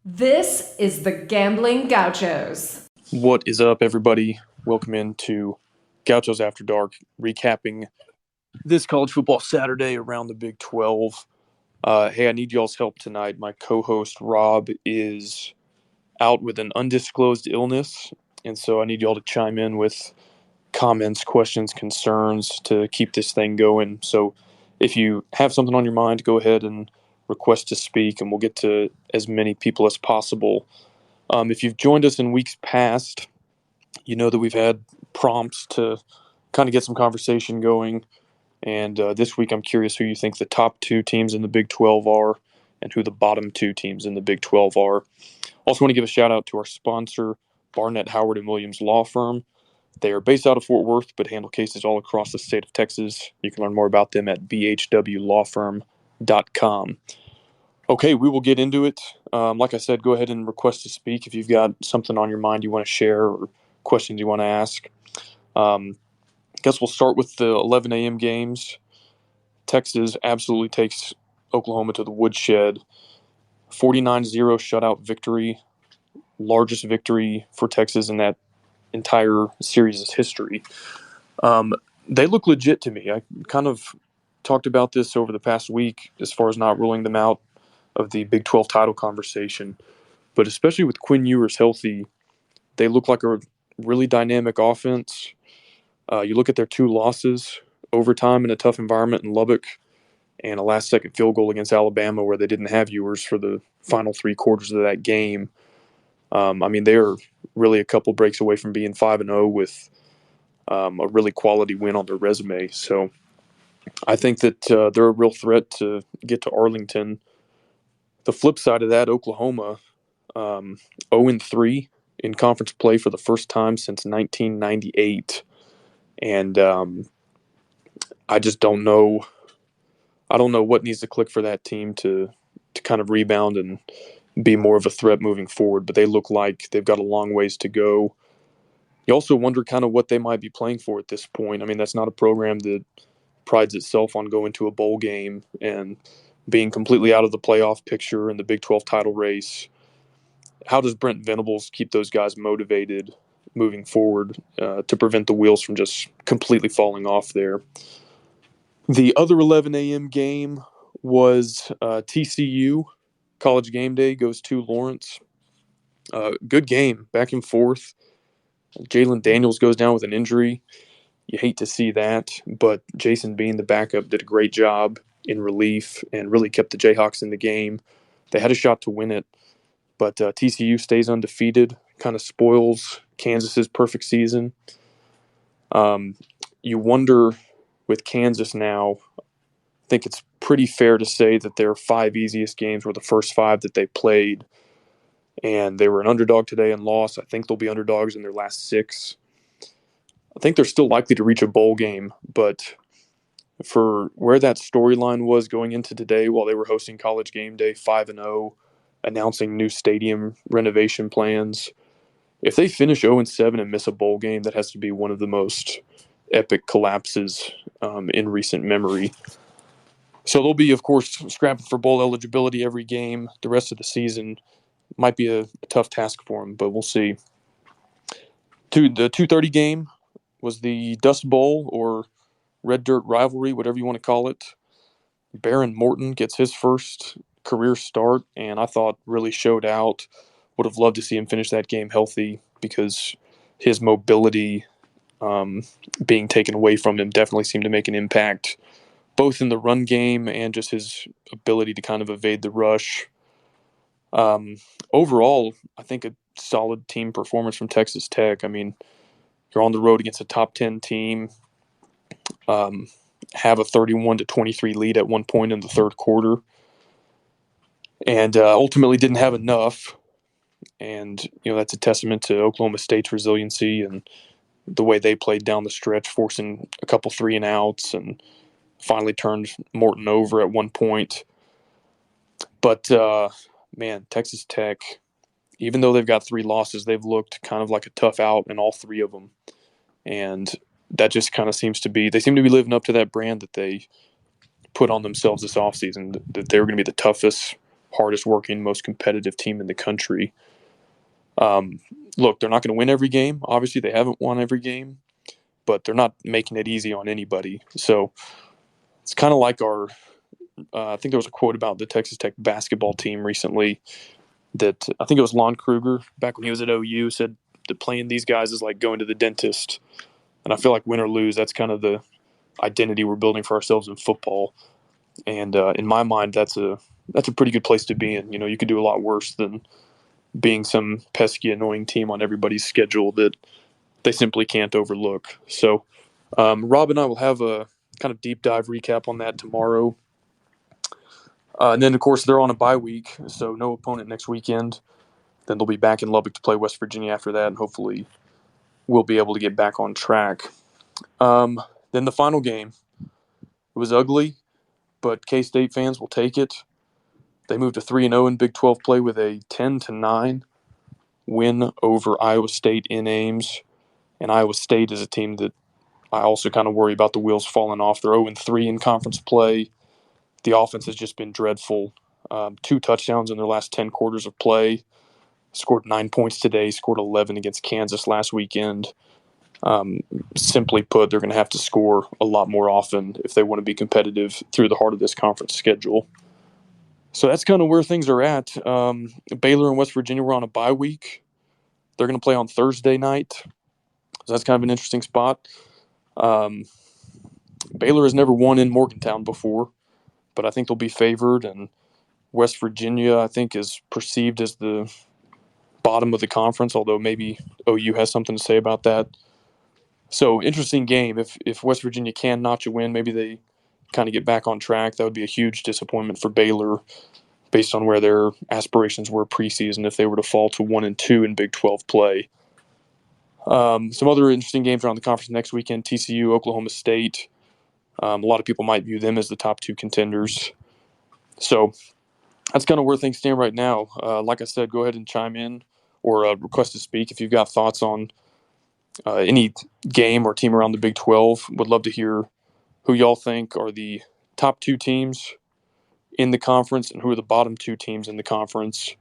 This is the Gambling Gauchos. What is up, everybody? Welcome into Gauchos After Dark, recapping this college football Saturday around the Big 12. Hey, I need y'all's help tonight. My co-host, Rob, is out with an undisclosed illness, and so I need y'all to chime in with comments, questions, concerns to keep this thing going. So if you have something on your mind, go ahead and request to speak, and we'll get to as many people as possible. If you've joined us in weeks past, you know that we've had prompts to kind of get some conversation going. And this week, I'm curious who you think the top two teams in the Big 12 are and who the bottom two teams in the Big 12 are. Also, want to give a shout out to our sponsor, Barnett, Howard, and Williams Law Firm. They are based out of Fort Worth, but handle cases all across the state of Texas. You can learn more about them at bhwlawfirm.com. Okay, we will get into it. Like I said, go ahead and request to speak if you've got something on your mind you want to share or questions you want to ask. Guess we'll start with the 11 a.m. games. Texas absolutely takes Oklahoma to the woodshed. 49-0 shutout victory, largest victory for Texas in that entire series' history. They look legit to me. I kind of talked about this over the past week as far as not ruling them out of the Big 12 title conversation. But especially with Quinn Ewers healthy, they look like a really dynamic offense. You look at their two losses, overtime in a tough environment in Lubbock, and a last-second field goal against Alabama where they didn't have Ewers for the final three quarters of that game. They're really a couple breaks away from being 5-0 with a really quality win on their resume. So I think that they're a real threat to get to Arlington. The flip side of that, Oklahoma, 0-3 in conference play for the first time since 1998. And I just don't know. I don't know what needs to click for that team to kind of rebound and be more of a threat moving forward. But they look like they've got a long ways to go. You also wonder kind of what they might be playing for at this point. I mean, that's not a program that prides itself on going to a bowl game and being completely out of the playoff picture in the Big 12 title race. How does Brent Venables keep those guys motivated moving forward to prevent the wheels from just completely falling off there? The other 11 a.m. game was TCU. College Game Day goes to Lawrence. Good game, back and forth. Jalen Daniels goes down with an injury. You hate to see that, but Jason Bean, the backup, did a great job in relief and really kept the Jayhawks in the game. They had a shot to win it, but TCU stays undefeated, kind of spoils Kansas's perfect season. You wonder with Kansas now, I think it's pretty fair to say that their five easiest games were the first five that they played, and they were an underdog today and lost. I think they'll be underdogs in their last six. I think they're still likely to reach a bowl game, but for where that storyline was going into today while they were hosting College Game Day 5-0, announcing new stadium renovation plans, if they finish 0-7 and miss a bowl game, that has to be one of the most epic collapses in recent memory. So they'll be, of course, scrapping for bowl eligibility every game. The rest of the season might be a tough task for them, but we'll see. The 2:30 game was the Dust Bowl or Red Dirt Rivalry, whatever you want to call it. Baron Morton gets his first career start, and I thought really showed out. Would have loved to see him finish that game healthy because his mobility being taken away from him definitely seemed to make an impact, both in the run game and just his ability to kind of evade the rush. Overall, I think a solid team performance from Texas Tech. I mean, you're on the road against a top 10 team, have a 31-23 lead at one point in the third quarter, and ultimately didn't have enough. And, that's a testament to Oklahoma State's resiliency and the way they played down the stretch, forcing a couple 3-and-outs and finally turned Morton over at one point. But, Texas Tech, even though they've got three losses, they've looked kind of like a tough out in all three of them. And that just kind of seems to be – they seem to be living up to that brand that they put on themselves this offseason, that they were going to be the toughest, hardest working, most competitive team in the country. Look, they're not going to win every game. Obviously, they haven't won every game, but they're not making it easy on anybody. So it's kind of like I think there was a quote about the Texas Tech basketball team recently that I think it was Lon Kruger back when he was at OU said that playing these guys is like going to the dentist. And I feel like win or lose, that's kind of the identity we're building for ourselves in football. And in my mind, that's a pretty good place to be in. You know, you could do a lot worse than being some pesky, annoying team on everybody's schedule that they simply can't overlook. So Rob and I will have a kind of deep dive recap on that tomorrow. And then, of course, they're on a bye week, so no opponent next weekend. Then they'll be back in Lubbock to play West Virginia after that, and hopefully we'll be able to get back on track. Then the final game. It was ugly, but K-State fans will take it. They moved to 3-0 in Big 12 play with a 10-9 win over Iowa State in Ames. And Iowa State is a team that I also kind of worry about the wheels falling off. They're 0-3 in conference play. The offense has just been dreadful. 2 touchdowns in their last 10 quarters of play. Scored 9 points today, scored 11 against Kansas last weekend. Simply put, they're going to have to score a lot more often if they want to be competitive through the heart of this conference schedule. So that's kind of where things are at. Baylor and West Virginia were on a bye week. They're going to play on Thursday night. So that's kind of an interesting spot. Baylor has never won in Morgantown before, but I think they'll be favored. And West Virginia, I think, is perceived as the bottom of the conference, although maybe OU has something to say about that. So, interesting game. If West Virginia can notch a win, maybe they kind of get back on track. That would be a huge disappointment for Baylor based on where their aspirations were preseason if they were to fall to 1-2 in Big 12 play. Some other interesting games around the conference next weekend, TCU, Oklahoma State. A lot of people might view them as the top 2 contenders. So that's kind of where things stand right now. Like I said, go ahead and chime in or request to speak if you've got thoughts on any game or team around the Big 12. Would love to hear who y'all think are the top 2 teams in the conference and who are the bottom 2 teams in the conference.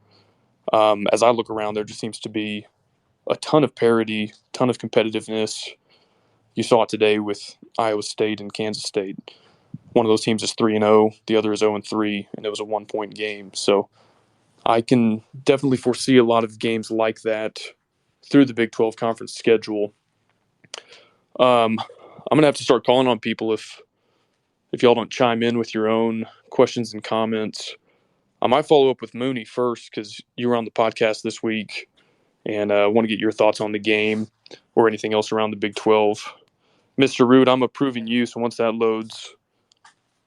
As I look around, there just seems to be a ton of parity, ton of competitiveness. You saw it today with Iowa State and Kansas State. One of those teams is 3-0, the other is 0-3, and it was a 1-point game. So I can definitely foresee a lot of games like that through the Big 12 conference schedule. I'm going to have to start calling on people if y'all don't chime in with your own questions and comments. I might follow up with Mooney first because you were on the podcast this week, and I want to get your thoughts on the game or anything else around the Big 12. Mr. Root, I'm approving you, so once that loads,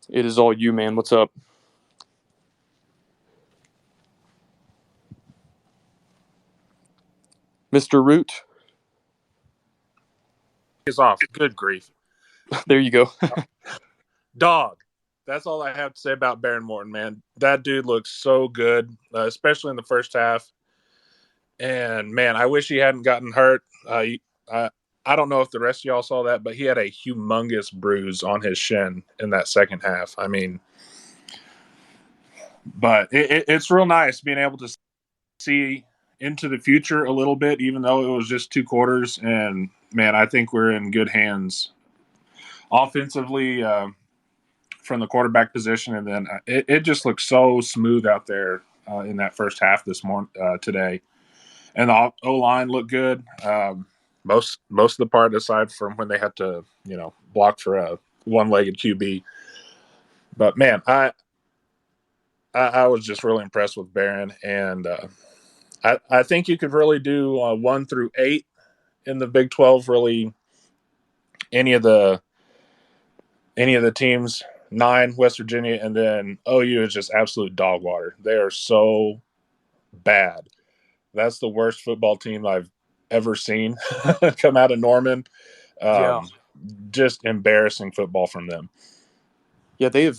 it is all you, man. What's up? Mr. Root? Is off. Good grief. There you go. Dog. That's all I have to say about Baron Morton, man. That dude looks so good, especially in the first half. And, man, I wish he hadn't gotten hurt. I don't know if the rest of y'all saw that, but he had a humongous bruise on his shin in that second half. I mean, but it's real nice being able to see into the future a little bit, even though it was just 2 quarters. And, man, I think we're in good hands offensively from the quarterback position. And then it just looks so smooth out there in that first half this morning today. And the O-line looked good. Most of the part, aside from when they had to, block for a one-legged QB. But, man, I was just really impressed with Barron. And I think you could really do 1 through 8 in the Big 12, really any of the teams, 9, West Virginia, and then OU is just absolute dog water. They are so bad. That's the worst football team I've ever seen come out of Norman. Yeah. Just embarrassing football from them. Yeah, they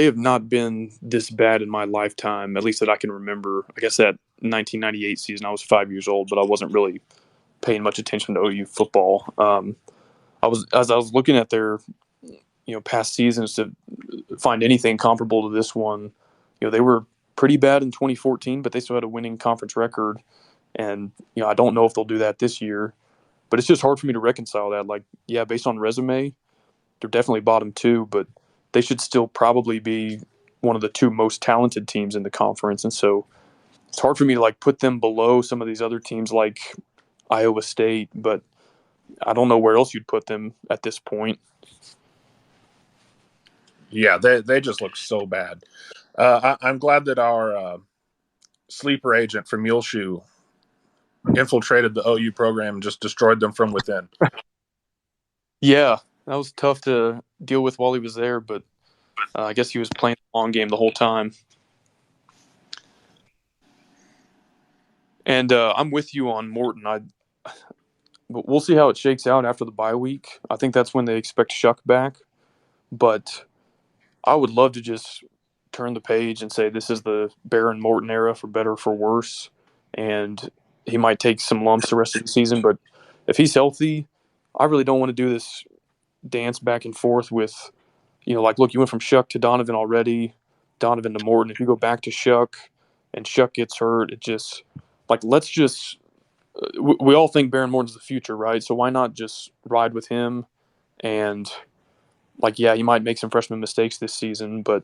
have not been this bad in my lifetime, at least that I can remember. I guess that 1998 season, I was 5 years old, but I wasn't really paying much attention to OU football. As I was looking at their past seasons to find anything comparable to this one. They were pretty bad in 2014, but they still had a winning conference record. And, I don't know if they'll do that this year. But it's just hard for me to reconcile that. Like, yeah, based on resume, they're definitely bottom two, but they should still probably be one of the two most talented teams in the conference. And so it's hard for me to like put them below some of these other teams like Iowa State, but I don't know where else you'd put them at this point. Yeah, they just look so bad. I'm glad that our sleeper agent from Muleshoe infiltrated the OU program and just destroyed them from within. Yeah, that was tough to deal with while he was there, but I guess he was playing the long game the whole time. And I'm with you on Morton. But we'll see how it shakes out after the bye week. I think that's when they expect Shuck back. But I would love to just turn the page and say this is the Baron Morton era for better or for worse. And he might take some lumps the rest of the season. But if he's healthy, I really don't want to do this dance back and forth with, like, look, you went from Shuck to Donovan already, Donovan to Morton. If you go back to Shuck and Shuck gets hurt, it just, like, let's just we all think Baron Morton's the future, right? So why not just ride with him? And, like, yeah, he might make some freshman mistakes this season, but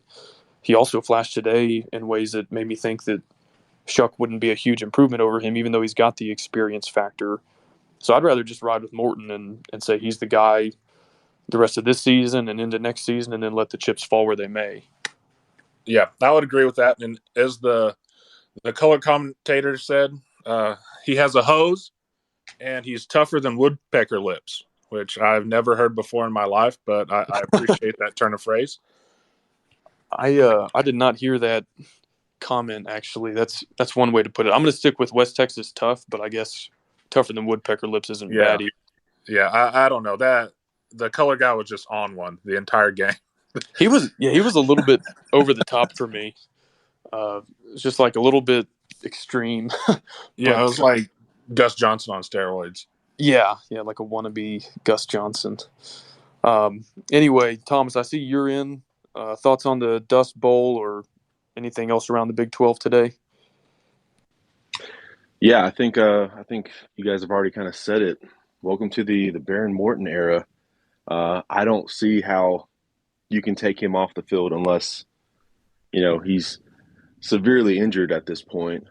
he also flashed today in ways that made me think that Shuck wouldn't be a huge improvement over him, even though he's got the experience factor. So I'd rather just ride with Morton and say he's the guy the rest of this season and into next season, and then let the chips fall where they may. Yeah, I would agree with that. And as the color commentator said, he has a hose, and he's tougher than woodpecker lips, which I've never heard before in my life, but I appreciate that turn of phrase. I did not hear that comment, actually. That's one way to put it. I'm going to stick with West Texas tough, but I guess tougher than woodpecker lips isn't bad either. Yeah, I don't know. That the color guy was just on one the entire game. He was a little bit over the top for me. It's just like a little bit extreme. Yeah, it was like Gus Johnson on steroids. Yeah, like a wannabe Gus Johnson. Anyway, Thomas, I see you're in. Thoughts on the Dust Bowl or anything else around the Big 12 today? Yeah, I think you guys have already kind of said it. Welcome to the Baron Morton era. I don't see how you can take him off the field unless he's severely injured at this point.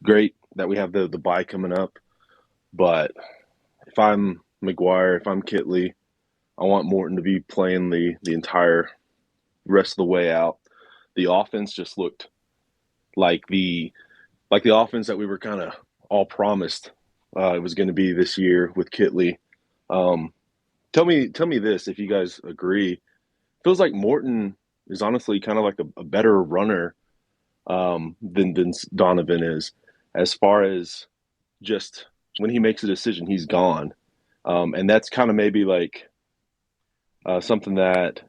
Great that we have the bye coming up, but if I'm McGuire, if I'm Kitley, I want Morton to be playing the entire rest of the way out. The offense just looked like the offense that we were kind of all promised it was going to be this year with Kitley. Tell me this, if you guys agree. Feels like Morton is honestly kind of like a better runner than Donovan is, as far as just when he makes a decision, he's gone. And that's kind of maybe like something that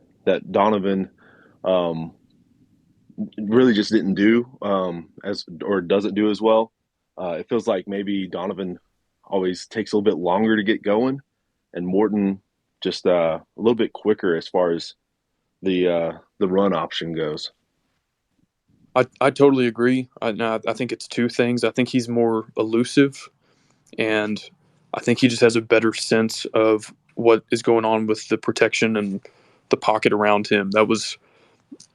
Donovan really just didn't do or doesn't do as well. It feels like maybe Donovan always takes a little bit longer to get going, and Morton just a little bit quicker as far as the run option goes. I totally agree. I think it's two things. I think he's more elusive, and I think he just has a better sense of what is going on with the protection and the pocket around him. That was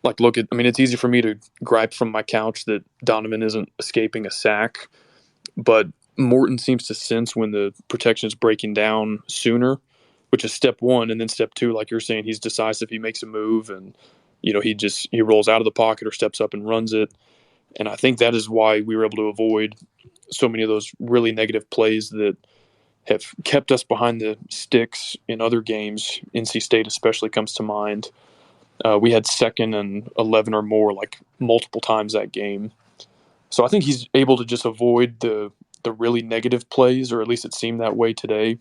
like, it's easy for me to gripe from my couch that Donovan isn't escaping a sack, but Morton seems to sense when the protection is breaking down sooner, which is step one. And then step two, like you're saying, he's decisive. He makes a move and, he rolls out of the pocket or steps up and runs it. And I think that is why we were able to avoid so many of those really negative plays that have kept us behind the sticks in other games. NC State especially comes to mind. We had 2nd and 11 or more, like, multiple times that game. So I think he's able to just avoid the really negative plays, or at least it seemed that way today.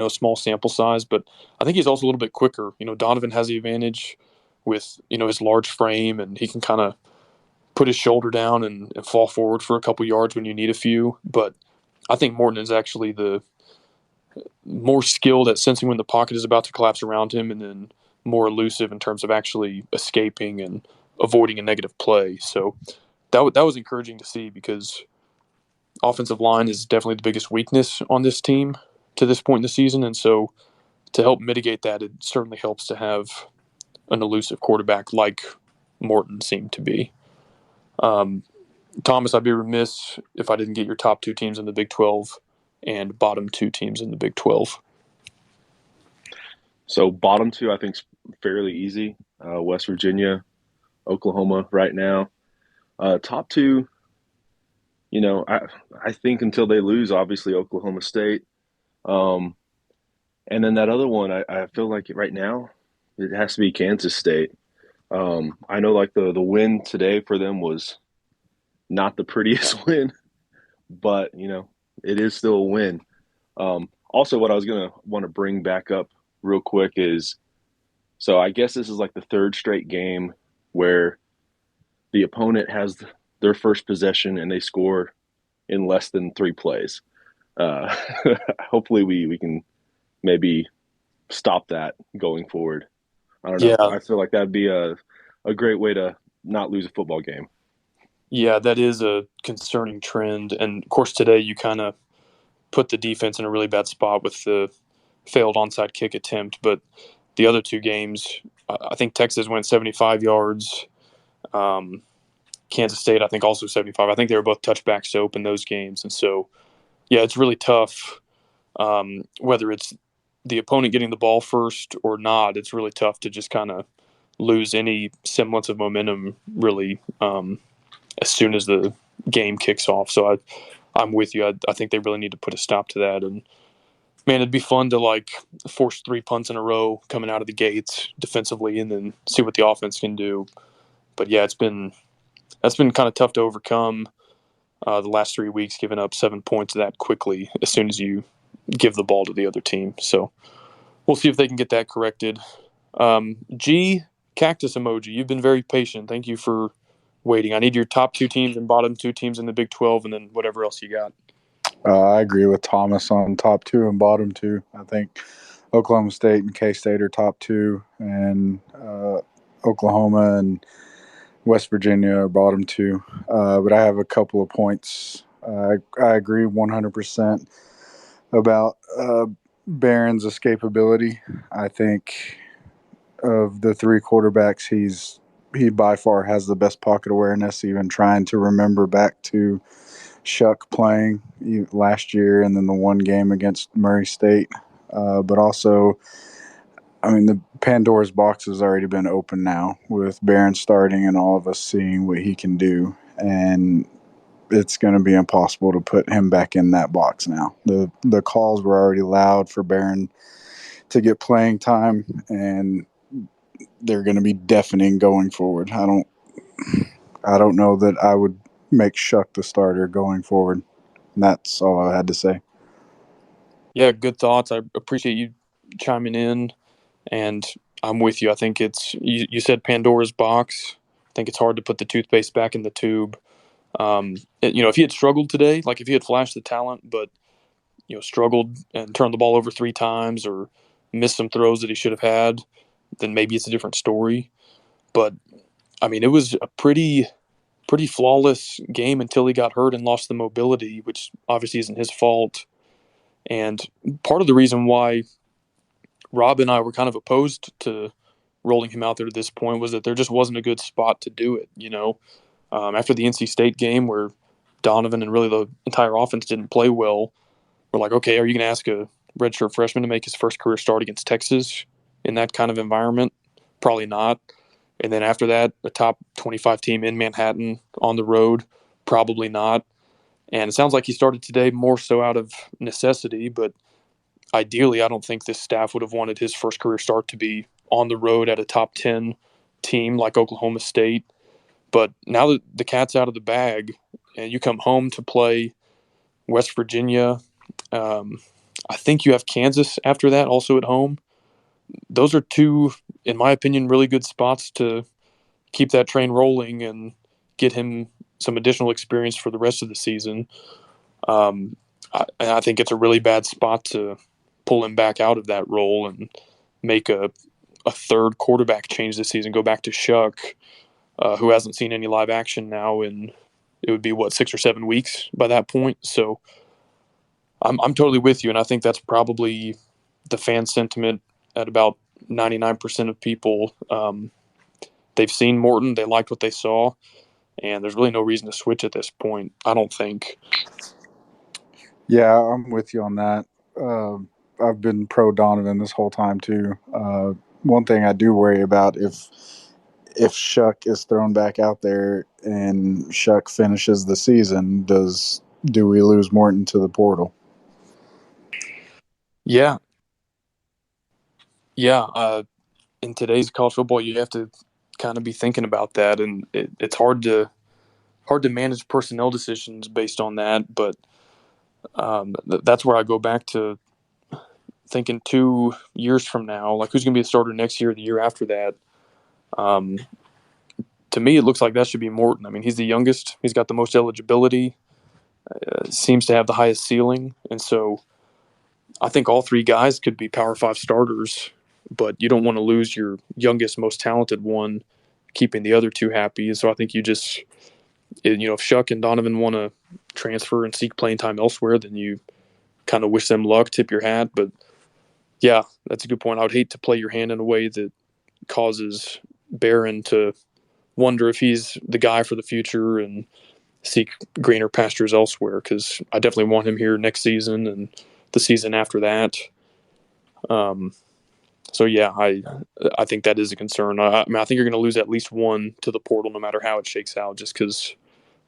Small sample size, but I think he's also a little bit quicker. Donovan has the advantage with, his large frame, and he can kind of put his shoulder down and fall forward for a couple yards when you need a few. But I think Morton is actually the more skilled at sensing when the pocket is about to collapse around him, and then more elusive in terms of actually escaping and avoiding a negative play. So that was encouraging to see because offensive line is definitely the biggest weakness on this team to this point in the season. And so to help mitigate that, it certainly helps to have an elusive quarterback like Morton seemed to be. Thomas, I'd be remiss if I didn't get your top two teams in the Big 12 and bottom two teams in the Big 12. So bottom two, I think, is fairly easy. West Virginia, Oklahoma right now. Top two, I think until they lose, obviously Oklahoma State. And then that other one, I feel like right now it has to be Kansas State. I know like the win today for them was not the prettiest win, but it is still a win. Also, what I was gonna want to bring back up real quick is, so I guess this is like the third straight game where the opponent has their first possession and they score in less than 3 plays. Uh, Hopefully, we can maybe stop that going forward. I don't know. Yeah, I feel like that'd be a great way to not lose a football game. yeah, that is a concerning trend. And of course, today you kind of put the defense in a really bad spot with the failed onside kick attempt. But the other two games, I think Texas went 75 yards. Kansas State, I think, also 75. I think they were both touchbacks to open those games. And so, yeah, it's really tough. Whether it's the opponent getting the ball first or not, it's really tough to just kind of lose any semblance of momentum really as soon as the game kicks off. So I'm with you. I think they really need to put a stop to that. And man, it'd be fun to like force 3 punts in a row coming out of the gates defensively, and then see what the offense can do. But yeah, that's been kind of tough to overcome the last 3 weeks, giving up 7 points that quickly as soon as you give the ball to the other team. So we'll see if they can get that corrected. G, cactus emoji. You've been very patient. Thank you for waiting. I need your top two teams and bottom two teams in the Big 12, and then whatever else you got. I agree with Thomas on top two and bottom two. I think Oklahoma State and K-State are top two, and Oklahoma and West Virginia are bottom two. But I have a couple of points. I agree 100% about Barron's escapability. I think of the 3 quarterbacks, he by far has the best pocket awareness, even trying to remember back to Shuck playing last year and then the one game against Murray State. But also, I mean, the Pandora's box has already been opened now with Barron starting and all of us seeing what he can do. And it's going to be impossible to put him back in that box now. The calls were already loud for Barron to get playing time, and they're going to be deafening going forward. I don't know that I would make Shuck the starter going forward. And that's all I had to say. Yeah, good thoughts. I appreciate you chiming in, and I'm with you. I think you said Pandora's box. I think it's hard to put the toothpaste back in the tube. If he had struggled today, like if he had flashed the talent, but struggled and turned the ball over 3 times or missed some throws that he should have had, then maybe it's a different story. But I mean, it was a pretty flawless game until he got hurt and lost the mobility, which obviously isn't his fault. And part of the reason why Rob and I were kind of opposed to rolling him out there at this point was that there just wasn't a good spot to do it. After the NC State game where Donovan and really the entire offense didn't play well, we're like, okay, are you going to ask a redshirt freshman to make his first career start against Texas in that kind of environment? Probably not. And then after that, a top 25 team in Manhattan on the road, probably not. And it sounds like he started today more so out of necessity, but ideally, I don't think this staff would have wanted his first career start to be on the road at a top 10 team like Oklahoma State. But now that the cat's out of the bag and you come home to play West Virginia, I think you have Kansas after that also at home. Those are 2, in my opinion, really good spots to keep that train rolling and get him some additional experience for the rest of the season. I think it's a really bad spot to pull him back out of that role and make a third quarterback change this season, go back to Shuck. who hasn't seen any live action now in it would be 6 or 7 weeks by that point. So I'm totally with you, and I think that's probably the fan sentiment at about 99% of people. They've seen Morton, they liked what they saw, and there's really no reason to switch at this point, I don't think. Yeah, I'm with you on that. I've been pro Donovan this whole time too. One thing I do worry about if Shuck is thrown back out there and Shuck finishes the season, do we lose Morton to the portal? Yeah. In today's college football, you have to kind of be thinking about that, and it's hard to manage personnel decisions based on that. But that's where I go back to thinking 2 years from now, like who's going to be the starter next year, the year after that. Um, to me, it looks like that should be Morton. I mean, he's the youngest. He's got the most eligibility. Seems to have the highest ceiling, and so I think all three guys could be Power 5 starters. But you don't want to lose your youngest, most talented one, keeping the other two happy. So I think you just, if Shuck and Donovan want to transfer and seek playing time elsewhere, then you kind of wish them luck, tip your hat. But yeah, that's a good point. I would hate to play your hand in a way that causes Barron to wonder if he's the guy for the future and seek greener pastures elsewhere, because I definitely want him here next season and the season after that. So yeah, I think that is a concern. I mean, I think you're going to lose at least one to the portal, no matter how it shakes out, just because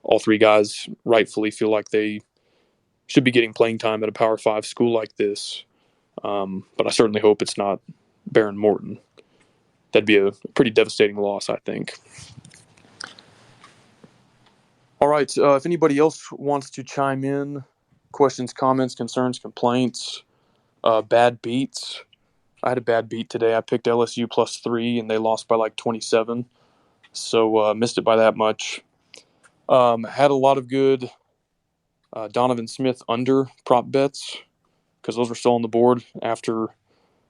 all three guys rightfully feel like they should be getting playing time at a Power 5 school like this. But I certainly hope it's not Barron Morton. That'd be a pretty devastating loss, I think. All right, if anybody else wants to chime in, questions, comments, concerns, complaints, bad beats. I had a bad beat today. I picked LSU +3, and they lost by like 27. So missed it by that much. Had a lot of good Donovan Smith under prop bets, because those were still on the board after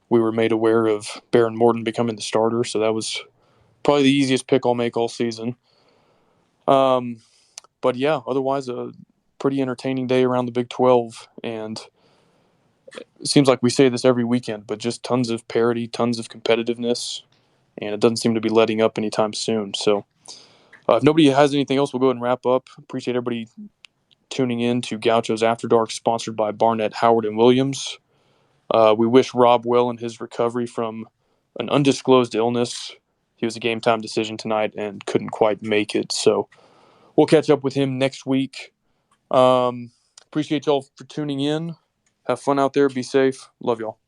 we were made aware of Barron Morton becoming the starter. So that was probably the easiest pick I'll make all season. But yeah, otherwise a pretty entertaining day around the Big 12. And it seems like we say this every weekend, but just tons of parity, tons of competitiveness. And it doesn't seem to be letting up anytime soon. So if nobody has anything else, we'll go ahead and wrap up. Appreciate everybody tuning in to Gauchos After Dark, sponsored by Barnett, Howard, and Williams. We wish Rob well in his recovery from an undisclosed illness. He was a game-time decision tonight and couldn't quite make it. So we'll catch up with him next week. Appreciate y'all for tuning in. Have fun out there. Be safe. Love y'all.